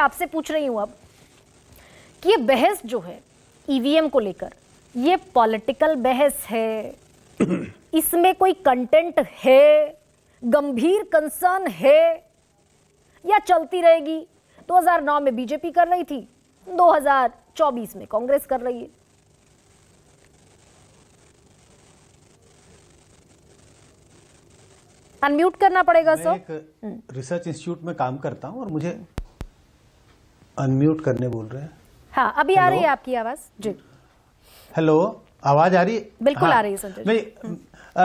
आपसे पूछ रही हूं अब कि ये बहस जो है ईवीएम को लेकर, ये पॉलिटिकल बहस है, इसमें कोई कंटेंट है, गंभीर कंसर्न है, या चलती रहेगी? 2009 में बीजेपी कर रही थी, 2024 में कांग्रेस कर रही है। अनम्यूट करना पड़ेगा सर। मैं एक रिसर्च इंस्टीट्यूट में काम करता हूं और मुझे अनम्यूट करने बोल रहे हैं। हाँ, अभी आ रही है आपकी आवाज जी। हेलो, आवाज आ रही है? बिल्कुल हाँ, आ रही है संजय जी।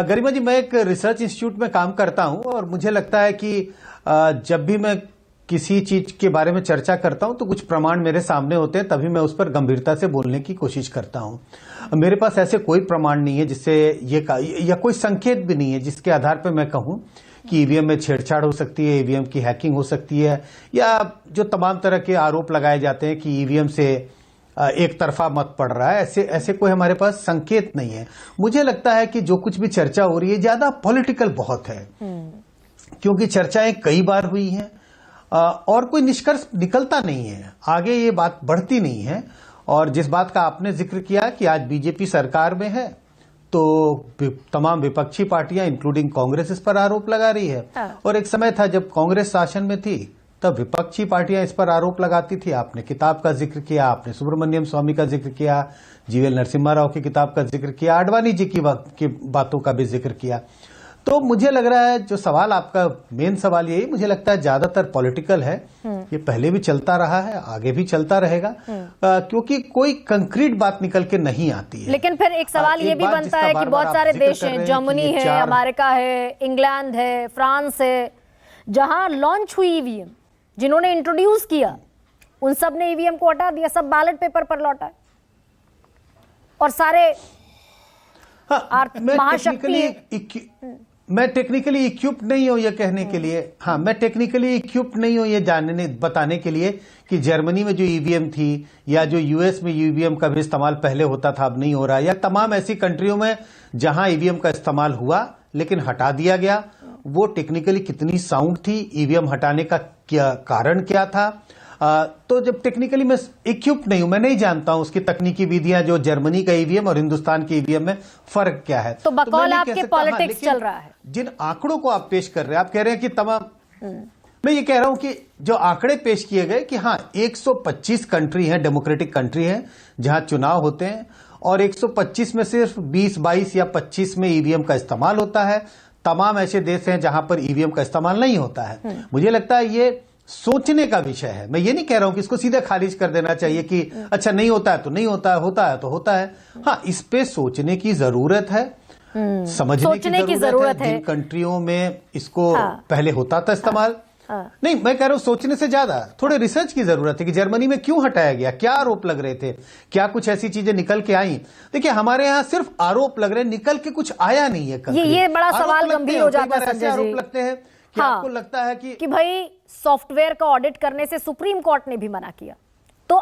गरिमा जी, मैं एक रिसर्च इंस्टीट्यूट में काम करता हूं और मुझे लगता है कि जब भी मैं किसी चीज के बारे में चर्चा करता हूं तो कुछ प्रमाण मेरे सामने होते हैं, तभी मैं उस पर गंभीरता से बोलने की कोशिश करता हूं। मेरे पास ऐसे कोई प्रमाण नहीं है जिससे या कोई संकेत भी नहीं है जिसके आधार पर मैं कहूं कि ईवीएम में छेड़छाड़ हो सकती है, ईवीएम की हैकिंग हो सकती है, या जो तमाम तरह के आरोप लगाए जाते हैं कि ईवीएम से एक तरफा मत पड़ रहा है, ऐसे कोई हमारे पास संकेत नहीं है। मुझे लगता है कि जो कुछ भी चर्चा हो रही है ज्यादा पॉलिटिकल बहुत है, क्योंकि चर्चाएं कई बार हुई हैं और कोई निष्कर्ष निकलता नहीं है, आगे ये बात बढ़ती नहीं है। और जिस बात का आपने जिक्र किया कि आज बीजेपी सरकार में है तो तमाम विपक्षी पार्टियां इंक्लूडिंग कांग्रेस इस पर आरोप लगा रही है। और एक समय था जब कांग्रेस शासन में थी तब विपक्षी पार्टियां इस पर आरोप लगाती थी। आपने किताब का जिक्र किया, आपने सुब्रमण्यम स्वामी का जिक्र किया, जीवीएल नरसिम्हा राव की किताब का जिक्र किया, आडवाणी जी की बातों का भी जिक्र किया। तो मुझे लग रहा है जो सवाल आपका मेन सवाल यही मुझे लगता है ज्यादातर पॉलिटिकल है। ये पहले भी चलता रहा है, आगे भी चलता रहेगा, क्योंकि कोई कंक्रीट बात निकल के नहीं आती है। लेकिन फिर एक सवाल ये भी बनता है कि बहुत सारे देश हैं, जर्मनी है, अमेरिका है, इंग्लैंड है, फ्रांस है, जहां लॉन्च हुई ईवीएम, जिन्होंने इंट्रोड्यूस किया, उन सब ने ईवीएम को हटा दिया, सब बैलेट पेपर पर लौटा है और सारे मैं टेक्निकली इक्विप्ड नहीं हूं ये कहने के लिए। हाँ, मैं टेक्निकली इक्विप्ड नहीं हूं ये बताने के लिए कि जर्मनी में जो ईवीएम थी या जो यूएस में ईवीएम का भी इस्तेमाल पहले होता था अब नहीं हो रहा, या तमाम ऐसी कंट्रियों में जहां ईवीएम का इस्तेमाल हुआ लेकिन हटा दिया गया, वो टेक्निकली कितनी साउंड थी, ईवीएम हटाने का क्या कारण क्या था। तो जब टेक्निकली मैं इक्विप्ड नहीं हूं, मैं नहीं जानता हूं उसकी तकनीकी विधियां, जो जर्मनी का ईवीएम और हिंदुस्तान के ईवीएम में फर्क क्या है। तो बकौल आपके पॉलिटिक्स चल रहा है। जिन आंकड़ों को आप पेश कर रहे हैं, आप कह रहे हैं कि तमाम, मैं ये कह रहा हूं कि जो आंकड़े पेश किए गए कि हाँ 125 कंट्री हैं, डेमोक्रेटिक कंट्री हैं जहां चुनाव होते हैं और 125 में सिर्फ 20, 22 या 25 में ईवीएम का इस्तेमाल होता है। तमाम ऐसे देश हैं जहां पर ईवीएम का इस्तेमाल नहीं होता है। मुझे लगता है ये सोचने का विषय है। मैं ये नहीं कह रहा हूं कि इसको सीधे खारिज कर देना चाहिए कि अच्छा नहीं होता है तो नहीं होता है, होता है तो होता है। हाँ, इस पे सोचने की जरूरत है, समझने की जरूरत है। जिन कंट्रियों में इसको पहले होता था इस्तेमाल, नहीं, मैं कह रहा हूं सोचने से ज्यादा थोड़े रिसर्च की जरूरत है कि जर्मनी में क्यों हटाया गया, क्या आरोप लग रहे थे, क्या कुछ ऐसी चीजें निकल के आई। देखिए, हमारे यहाँ सिर्फ आरोप लग रहे हैं, निकल के कुछ आया नहीं है। ये बड़ा सवाल गंभीर हो जाता है संजय जी। आरोप लगते हैं कि आपको लगता है कि भाई सॉफ्टवेयर का ऑडिट करने से सुप्रीम कोर्ट ने भी मना किया, तो